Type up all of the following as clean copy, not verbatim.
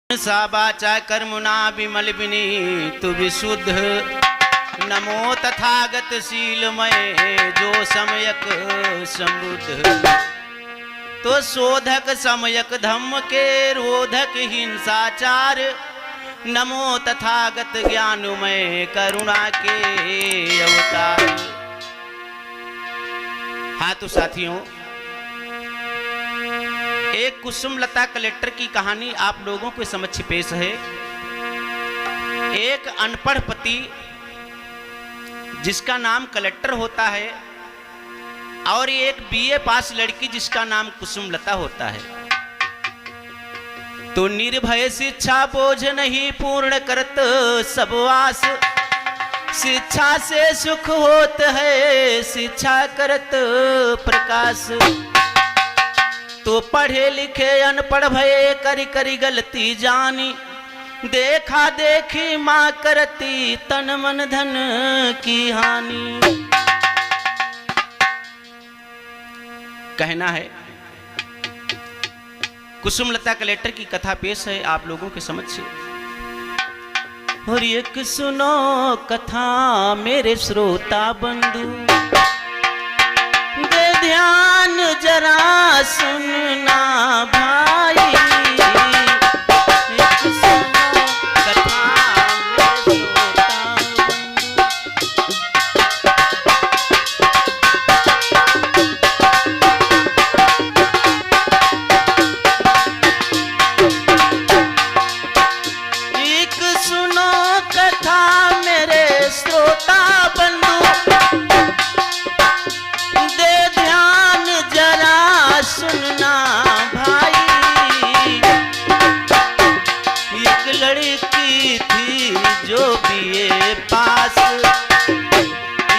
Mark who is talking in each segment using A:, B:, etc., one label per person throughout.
A: साबाचा कर्मुना विमल विनीतु विशुद्ध। नमो तथागत शीलमय जो समयक समृद्ध। तो शोधक समयक धम्म के रोधक हिंसाचार। नमो तथागत ज्ञानमय करुणा के अवतार। हाँ तो साथियों, एक कुसुमलता कलेक्टर की कहानी आप लोगों के समक्ष पेश है। एक अनपढ़ पति जिसका नाम कलेक्टर होता है और एक बीए पास लड़की जिसका नाम कुसुमलता होता है। तो निर्भय शिक्षा बोझ नहीं पूर्ण करत सब आस। शिक्षा से सुख होत है शिक्षा करत प्रकाश। तो पढ़े लिखे अनपढ़ भये करी करी गलती जानी। देखा देखी माँ करती तन मन धन की हानि। कहना है कुसुमलता कलेक्टर की कथा पेश है आप लोगों के समक्ष। और एक सुनो कथा मेरे श्रोता बंधु, दे ध्यान जरा सुनना भाई। एक सुनो कथा मेरे श्रोता बंधु। एक सुनो कथा मेरे श्रोता बंधु, सुनना भाई। एक लड़की थी जो बीए पास।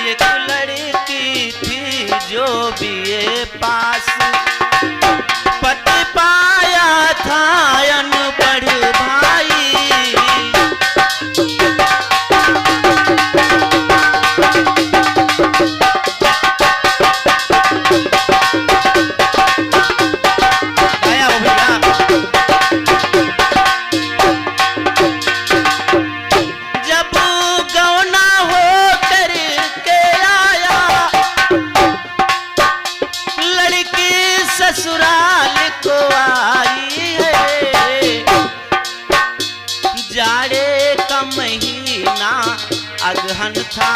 A: एक लड़की थी जो बीए पास। पति पाया था अनपढ़ भाई। ससुराल को आई है। जाड़े का महीना अगहन था।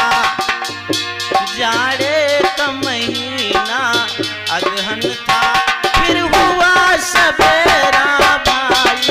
A: जाड़े का महीना अगहन था। फिर हुआ सवेरा भाई।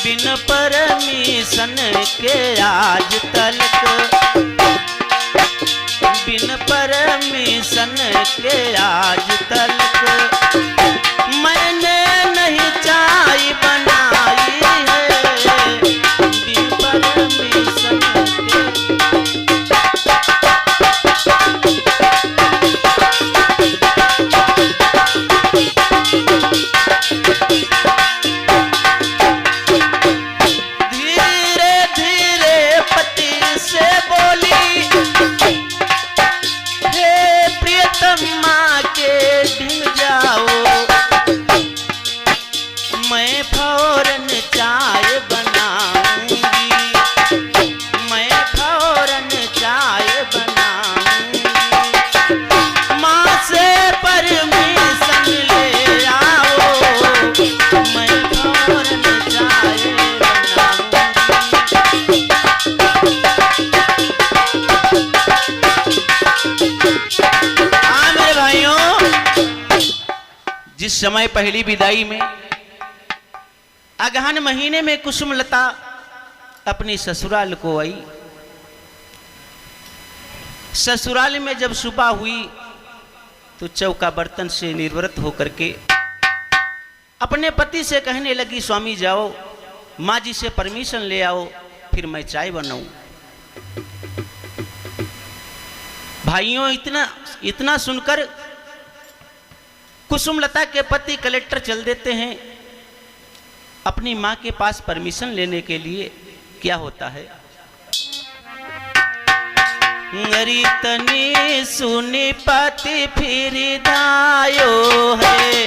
A: बिन परमिशन के आज तलक। बिन परमिशन के आज तलक मैंने नहीं चाय बनाई है। बिन परमिशन के माँ के ढिंग जाओ। मैं फौरन चाय बनाऊंगी। मैं फौरन चाय बनाऊंगी। माँ से परमिशन ले आओ। मैं फौरन चाय बनाऊंगी। जिस समय पहली विदाई में अगहन महीने में कुसुमलता अपनी ससुराल को आई। ससुराल में जब सुबह हुई तो चौका बर्तन से निर्वृत होकर के अपने पति से कहने लगी, स्वामी जाओ माँ जी से परमिशन ले आओ, फिर मैं चाय बनाऊं। भाइयों, इतना सुनकर कुसुमलता के पति कलेक्टर चल देते हैं अपनी माँ के पास परमिशन लेने के लिए। क्या होता है, अरे तनी सुनी पति फिर धायो है,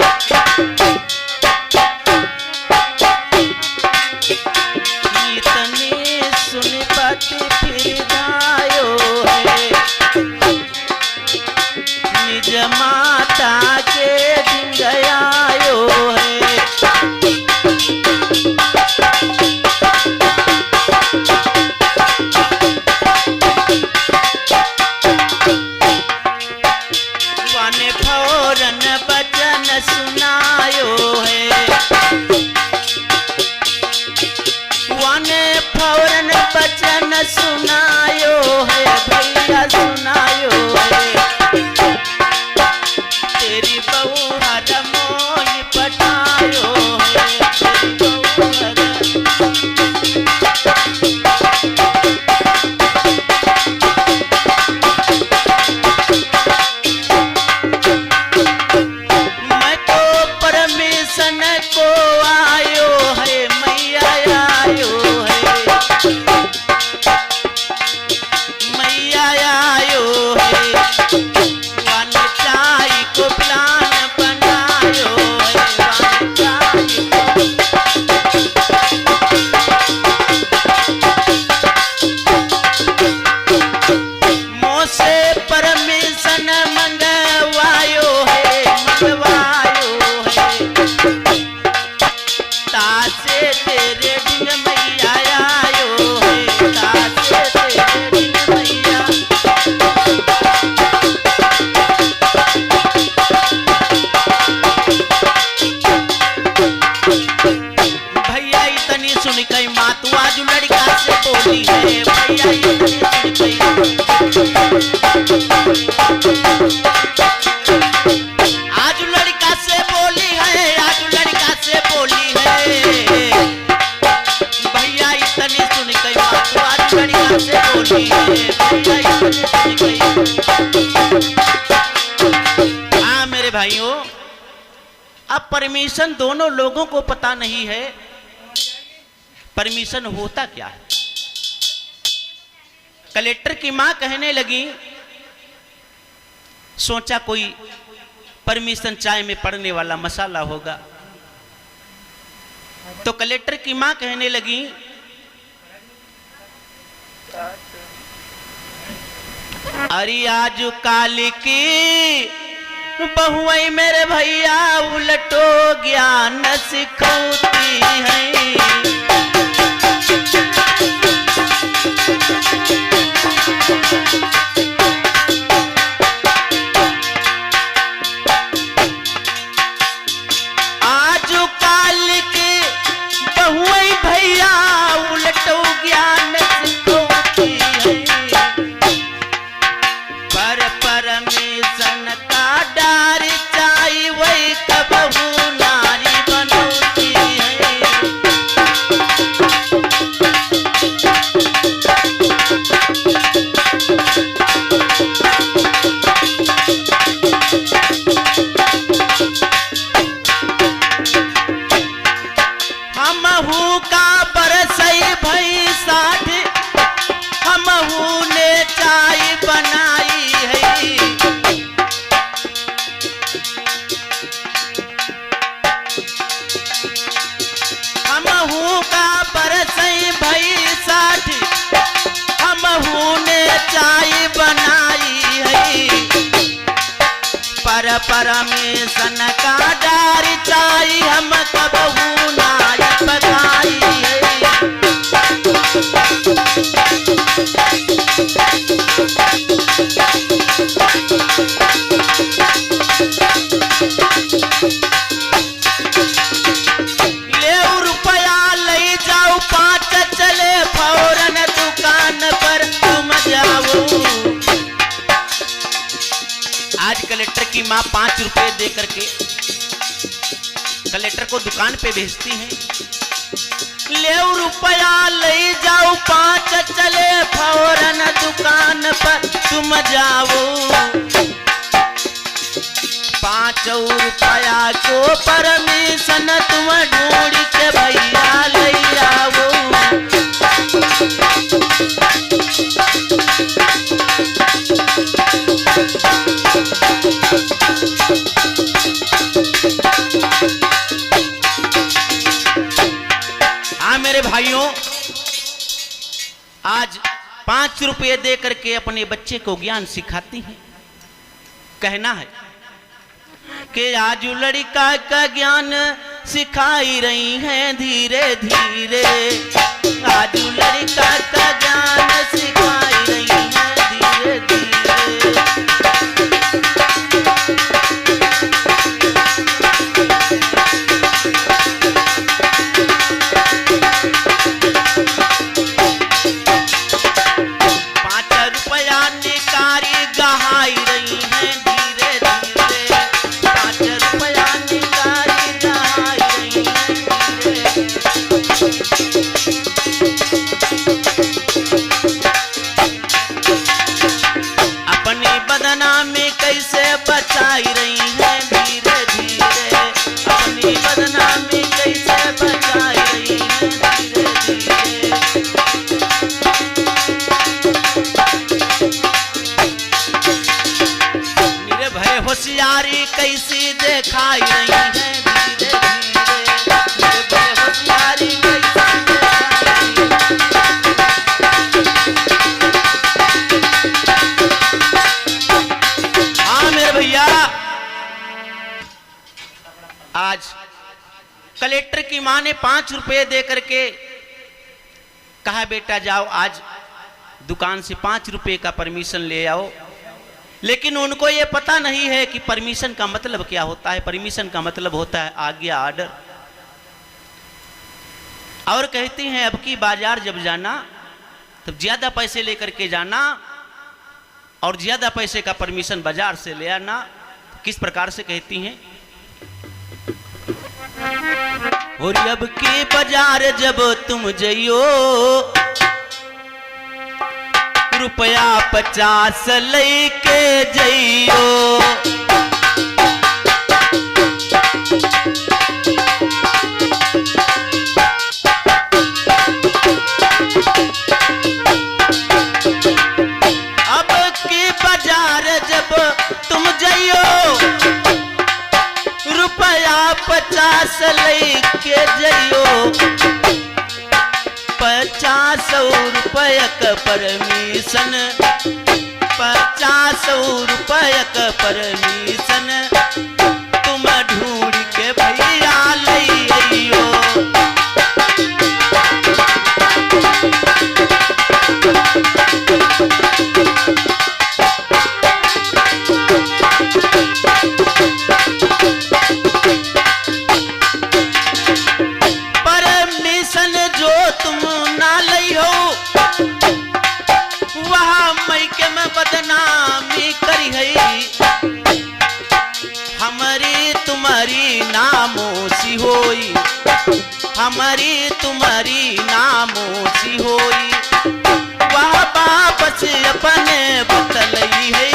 A: तनी सुनी पति फिर धायो है, निज माता के ढिंगयायो है। वाने फौरन बचन सुनायो है, वाने फौरन बचन सुनायो है, भैया सुनायो है। तेरी बहू हर मोही पटायो है, तेरी मैं तो परमिशन को आयो है, मैया आयो है, मैया आयो है। वन चाय को प्लान बनायो है, वन चाय मोसे परमिशन मंगवायो है, मंगवायो है। तासे तेरे ढिंग मैया आयो है, तासे तेरे ढिंग मैया। भैया इतनी सुन गई माँ, तू आज लड़का से बोली है, भैया इतनी सुन गई। आज लड़का से बोली है, आज लड़का से बोली है, भैया इतनी सुन गई माँ, तू आज लड़का से बोली है, भैया इतनी सुन गई। हाँ मेरे भाइयों, अब परमिशन दोनों लोगों को पता नहीं है परमिशन होता क्या है। कलेक्टर की मां कहने लगी, सोचा कोई परमिशन चाय में पड़ने वाला मसाला होगा, तो कलेक्टर की मां कहने लगी, अरे आज काल की बहुआई मेरे भैया उलटो ज्ञान सिखौती है। आज काल के बहुआई भैया उलटो ज्ञान सिखौती है, पर परमेशन का डार चाई वही कबहू नारी बनौती है। हमहू का बरसई भई साठ, हमहू ने चाय बनाई है। हमहू का बरसई भई साठ, हमहू ने चाय बनाई है। पर परमेशन का डार चाय हम कबहू नाई पकाई है। ले रुपया ले जाओ, पाँच चले फौरन दुकान पर तुम जाओ। आज कलेक्टर की माँ 5 रुपए दे करके कलेक्टर को दुकान पे भेजती हैं। ले रुपया ले जाओ 5 चले फौरन दुकान पर तुम जाओ 5 रुपया को परमिशन तुम ढूंढ के भैया ले आओ। हाँ मेरे भाइयों, आज 5 रुपये दे करके अपने बच्चे को ज्ञान सिखाती हैं। कहना है कि आज लड़का का ज्ञान सिखाई रही हैं धीरे धीरे। आज लड़का का ज्ञान सिखाई रही हैं धीरे धीरे। बचाई रही हैं धीरे धीरे। अपनी बदनामी कैसे बचाई रही हैं धीरे धीरे। मेरे भय होशियारी कैसी दिखाई रही हैं धीरे धीरे। मेरे भय होशियारी कैसी दिखाई रही हैं। हाँ मेरे भैया, आज कलेक्टर की मां ने 5 रुपए दे करके कहा बेटा जाओ आज दुकान से 5 रुपए का परमिशन ले आओ। लेकिन उनको ये पता नहीं है कि परमिशन का मतलब क्या होता है। परमिशन का मतलब होता है आज्ञा, आर्डर। और कहती हैं अब की बाजार जब जाना तब ज्यादा पैसे लेकर के जाना और ज्यादा पैसे का परमिशन बाजार से ले आना। किस प्रकार से कहती हैं, और अब की बाजार जब तुम जइयो रुपया 50 लेके जइयो। अब की बाजार जब तुम जइयो रुपया 50 लेके जइयो। 50 रुपया का परमिशन, 50 रुपया का परमिशन तुम ढूंढ के भैया ले आइयो। जो तुम ना लई हो वहाँ मैके में बदनामी करी है। हमारी तुम्हारी नामोसी होई, हमारी तुम्हारी नामोसी होई। वह वापस अपने बतलई है।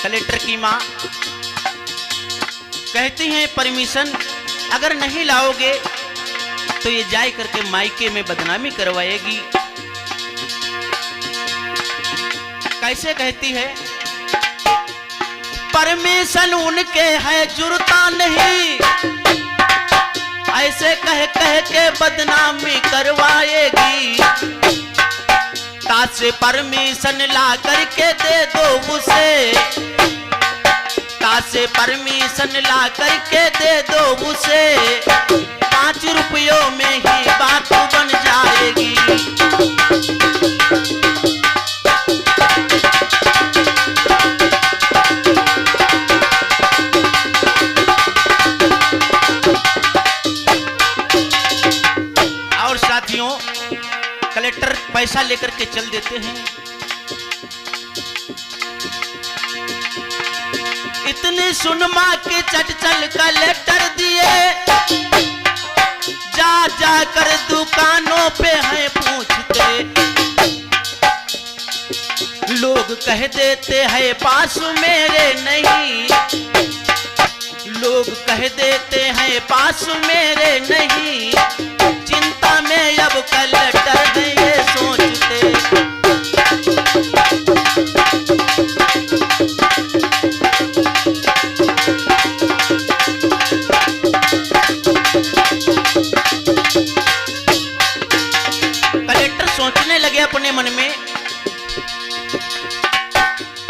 A: कलेक्टर की मां कहती हैं परमिशन अगर नहीं लाओगे तो ये जाए करके मायके में बदनामी करवाएगी। कैसे कहती है, परमिशन उनके है जुर्ता नहीं, ऐसे कह कह के बदनामी करवाएगी। तासे परमिशन ला करके दे दो उसे, तासे परमिशन ला करके दे दो उसे। 5 रुपयों में ही बात बन जाएगी। पैसा लेकर के चल देते हैं। इतनी सुन माँ के चट चल कलेक्टर दिए, जा जाकर दुकानों पे हैं पूछते, लोग कह देते हैं पास मेरे नहीं, लोग कह देते हैं पास मेरे नहीं, चिंता में अब कलेक्टर है ये सोचते। कलेक्टर सोचने लगे अपने मन में,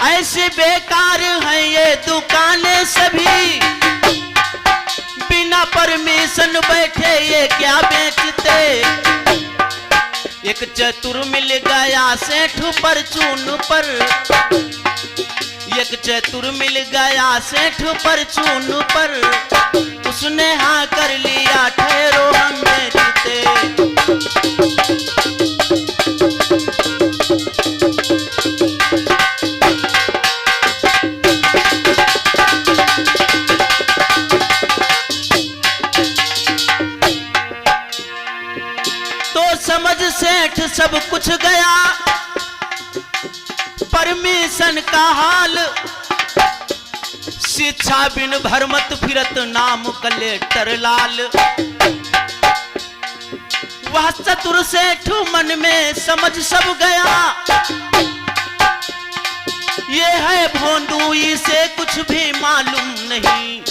A: ऐसे बेकार हैं ये दुकानें सभी, बिना परमिशन बैठे ये क्या बेचते। एक चतुर मिल गया सेठ परचून पर, एक चतुर मिल गया सेठ परचून पर, उसने हाँ कर लिया ठहरो हम बेचते। समझ सेठ सब कुछ गया परमिशन का हाल, शिक्षा बिन भरमत फिरत नाम कलेक्टर लाल। वह चतुर सेठ मन में समझ सब गया, ये है भोंदू इसे कुछ भी मालूम नहीं,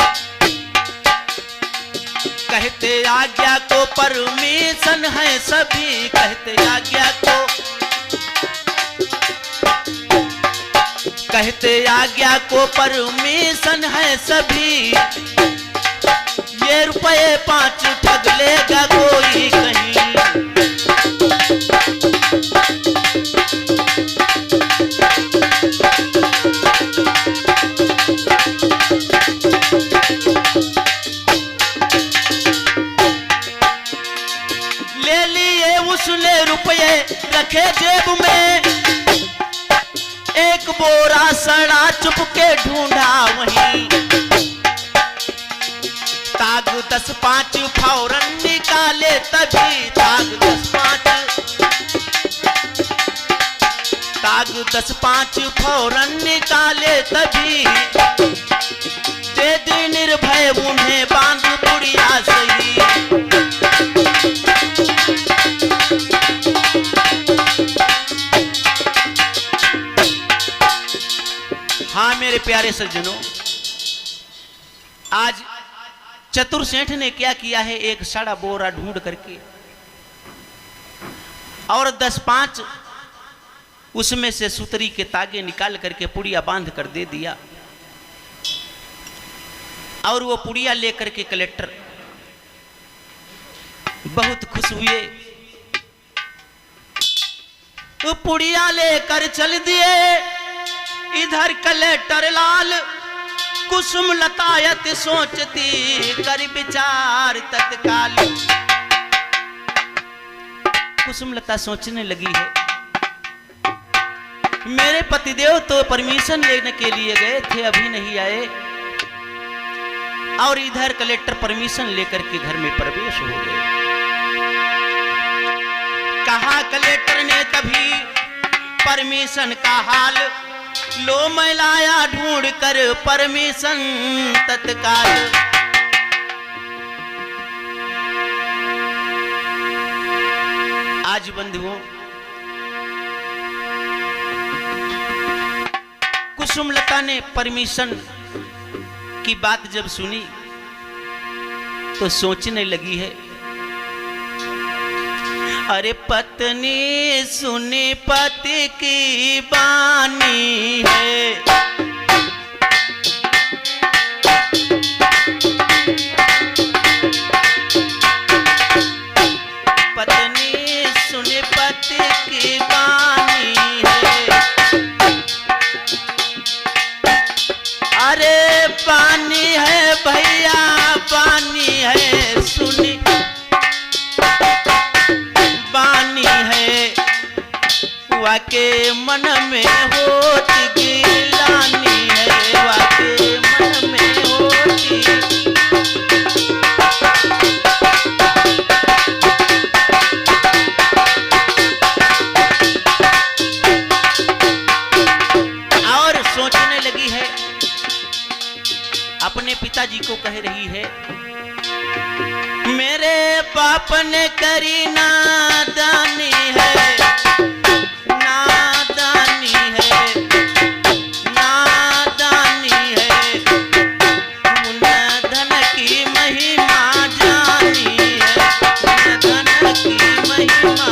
A: कहते आज्ञा को परमिशन है सभी, कहते आज्ञा को, कहते आज्ञा को परमिशन है सभी, ये रुपए 5 ठग लेगा कोई कहीं। उसने रुपये रखे जेब में, एक बोरा सड़ा चुपके ढूंढा वहीं, ताग 10-5 फौरन निकाले तभी, ताग 10-5 फौरन निकाले तभी, दे दी निर्भय उन्हें बांध बुढ़िया सही। हाँ मेरे प्यारे सज्जनों, आज चतुर सेठ ने क्या किया है, एक सड़ा बोरा ढूंढ करके और 10-5 उसमें से सुतरी के तागे निकाल करके पुड़िया बांध कर दे दिया, और वो पुड़िया लेकर के कलेक्टर बहुत खुश हुए। तो पुड़िया लेकर चल दिए, इधर कलेक्टर लाल कुसुम लतायत सोचती कर विचार तत्काल। कुसुम लता सोचने लगी है, मेरे पतिदेव तो परमिशन लेने के लिए गए थे, अभी नहीं आए, और इधर कलेक्टर परमिशन लेकर के घर में प्रवेश हो गए। कहा कलेक्टर ने तभी परमिशन का हाल, लो मैं लाया ढूंढ कर परमिशन तत्काल। आज बंधुओं, कुसुमलता ने परमिशन की बात जब सुनी तो सोचने लगी है, अरे पत्नी सुनी पति की बानी है, पत्नी सुनी पति की बानी है, अरे पानी है भैया पानी है, सुनी बानी है, वाके मन में होती गिलानी है, वाके मन में होती। और सोचने लगी है, अपने पिताजी को कह रही है, मेरे बाप ने करी नादानी है, नादानी है, नादानी है, उन धन की महिमा जानी है, उन धन की महिमा।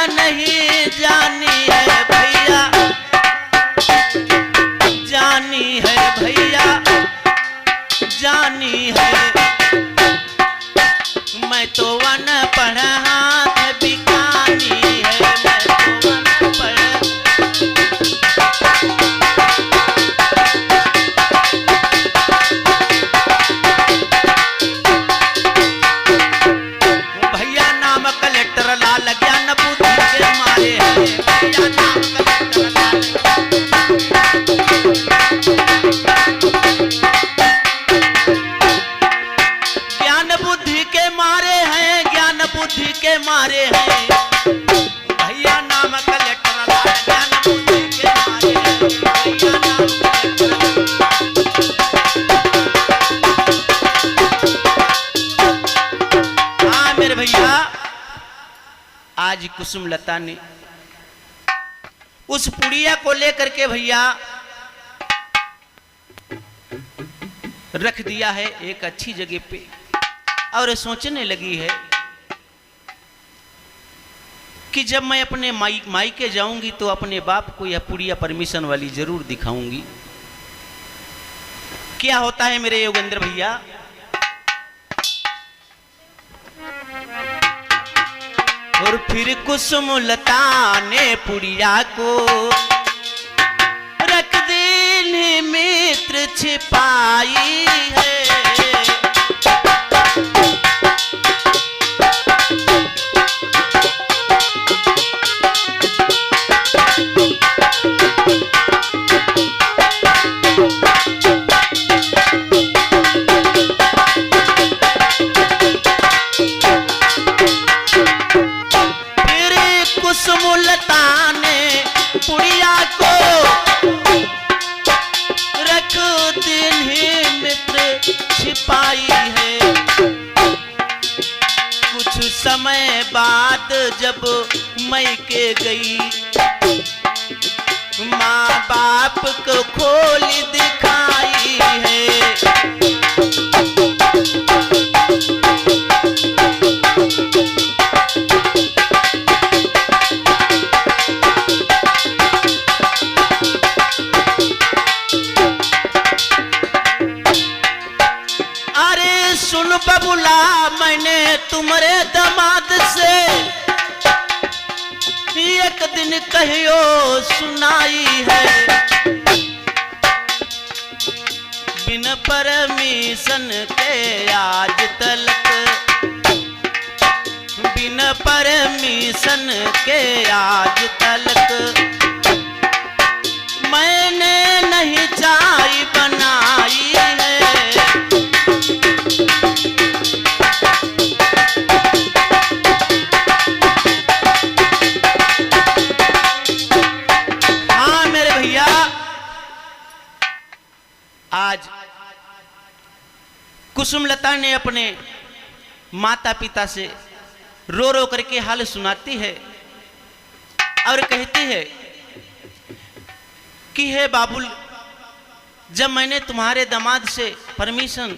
A: नहीं जानी है भैया, जानी है भैया, जानी है। मैं तो अनपढ़ हाथ बिकानी है, मैं तो अनपढ़। भैया नाम कलेक्टर लाल ज्ञान बुद्धि के मारे हैं, भैया नाम कलेक्टर लाल। ज्ञान बुद्धि के मारे हैं, ज्ञान बुद्धि के मारे हैं, भैया नाम कलेक्टर लाल ज्ञान बुद्धि के मारे हैं, भैया नाम कलेक्टर। हाँ मेरे भैया, आज कुसुमलता ने उस पुड़िया को लेकर के भैया रख दिया है एक अच्छी जगह पे, और सोचने लगी है कि जब मैं अपने मायके जाऊंगी तो अपने बाप को यह पुड़िया परमिशन वाली जरूर दिखाऊंगी। क्या होता है मेरे योगेंद्र भैया, और फिर कुसुमलता ने पुड़िया को रख दी मित्र छिपाई है। कुसुमलता ने पुड़िया को रख दी मित्र छिपाई है। कुछ समय बाद जब मायके गई, माँ बाप को खोल दिखाई है। सुन बबुला, मैंने तुम्हारे दामाद से एक दिन कहियो सुनाई है, बिन परमिशन के आज तलक, बिन परमिशन के आज तलक मैंने नहीं चाय बनाई है। आज कुसुमलता ने अपने माता पिता से रो रो करके हाल सुनाती है और कहती है कि हे बाबुल, जब मैंने तुम्हारे दामाद से परमिशन,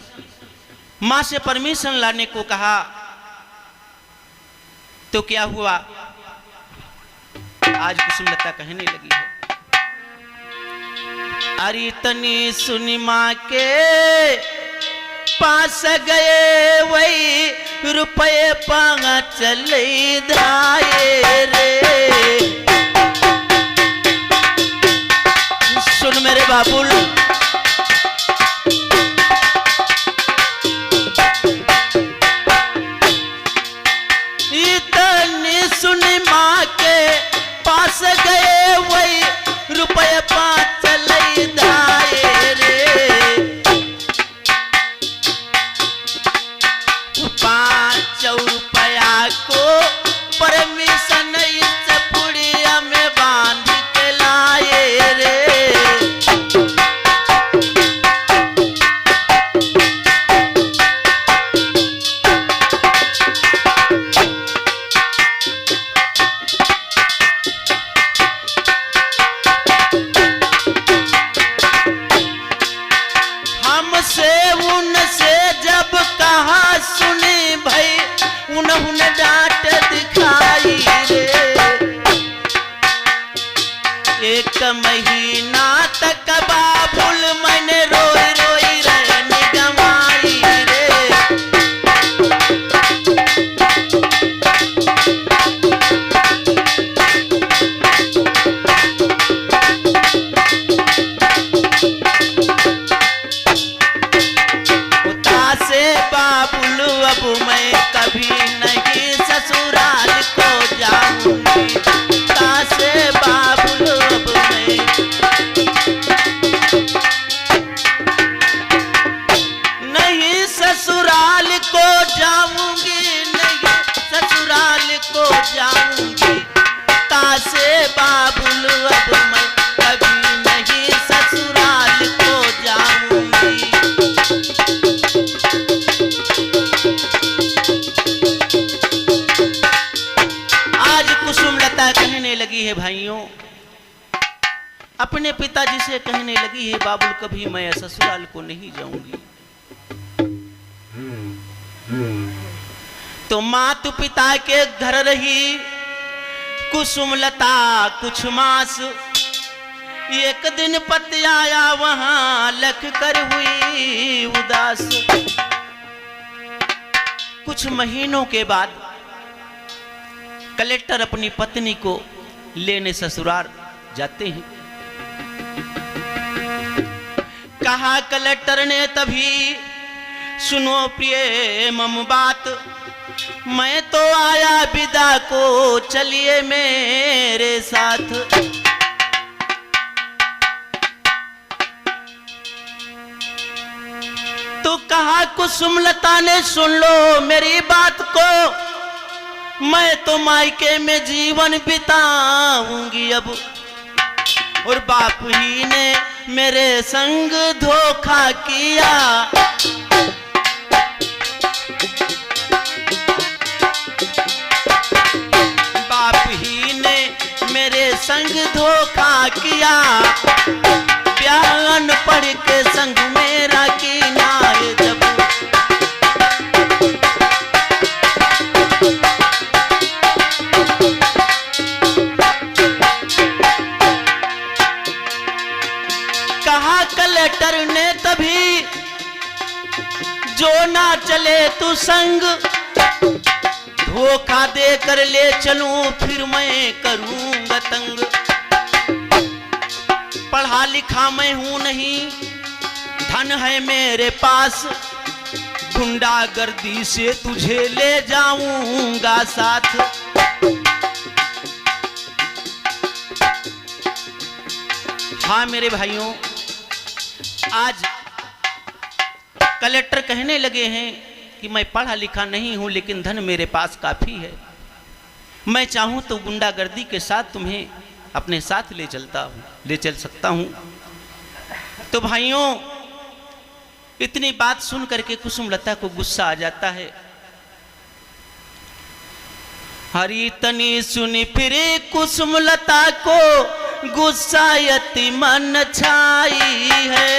A: माँ से परमिशन लाने को कहा तो क्या हुआ। आज कुसुमलता कहने लगी है, अरे तनी सुनी माँ के पास गए वही रुपये पांगा चले धाये रे। सुन मेरे बाबुल, इतनी सुन माँ के पास गए वही रुपये 5 लई धाये रे। 5 रुपया को परमिशन इस पुड़िया में बांध के लाए रे। हमसे उनसे जब कहा सुनी भाई, उन्होंने डांट दिखाई रे। 1 महीना तक बाबुल मैंने रोई रोई रहने गंवाई रे। से बाबुल अब मैं कभी नहीं ससुराल को जाऊंगी। से बाबुल अब मैं नहीं ससुराल को जाऊंगी, नहीं ससुराल को जाऊंगी। से बाबुल अब मैं कभी नहीं ससुराल को जाऊंगी। कुसुमलता कहने लगी है भाइयों, अपने पिताजी से कहने लगी है बाबुल कभी मैं ससुराल को नहीं जाऊंगी। तो मातु पिता के घर रही कुसुमलता कुछ मास। एक दिन पति आया वहां लख कर हुई उदास। कुछ महीनों के बाद कलेक्टर अपनी पत्नी को लेने ससुराल जाते हैं। कहा कलेक्टर ने तभी, सुनो प्रिय मम बात, मैं तो आया विदा को, चलिए मेरे साथ। तो कहा कुसुमलता ने सुन लो मेरी बात को, मैं तो मायके में जीवन बिताऊंगी अब। और बाप ही ने मेरे संग धोखा किया। बाप ही ने मेरे संग धोखा किया। बयान पढ़ के संग मेरा किनारे जब। कहा कलेक्टर ने तभी, जो ना चले तू संग, धोखा दे कर ले चलूं फिर मैं करूंगा तंग। पढ़ा लिखा मैं हूं नहीं, धन है मेरे पास, गुंडागर्दी से तुझे ले जाऊंगा साथ। हाँ मेरे भाइयों, आज कलेक्टर कहने लगे हैं कि मैं पढ़ा लिखा नहीं हूं लेकिन धन मेरे पास काफी है, मैं चाहूं तो गुंडागर्दी के साथ तुम्हें अपने साथ ले चल सकता हूं। तो भाइयों, इतनी बात सुन करके कुसुमलता को गुस्सा आ जाता है। हरी तनी सुनी फिरे कुसुमलता को गुस्सा यति मन छाई है।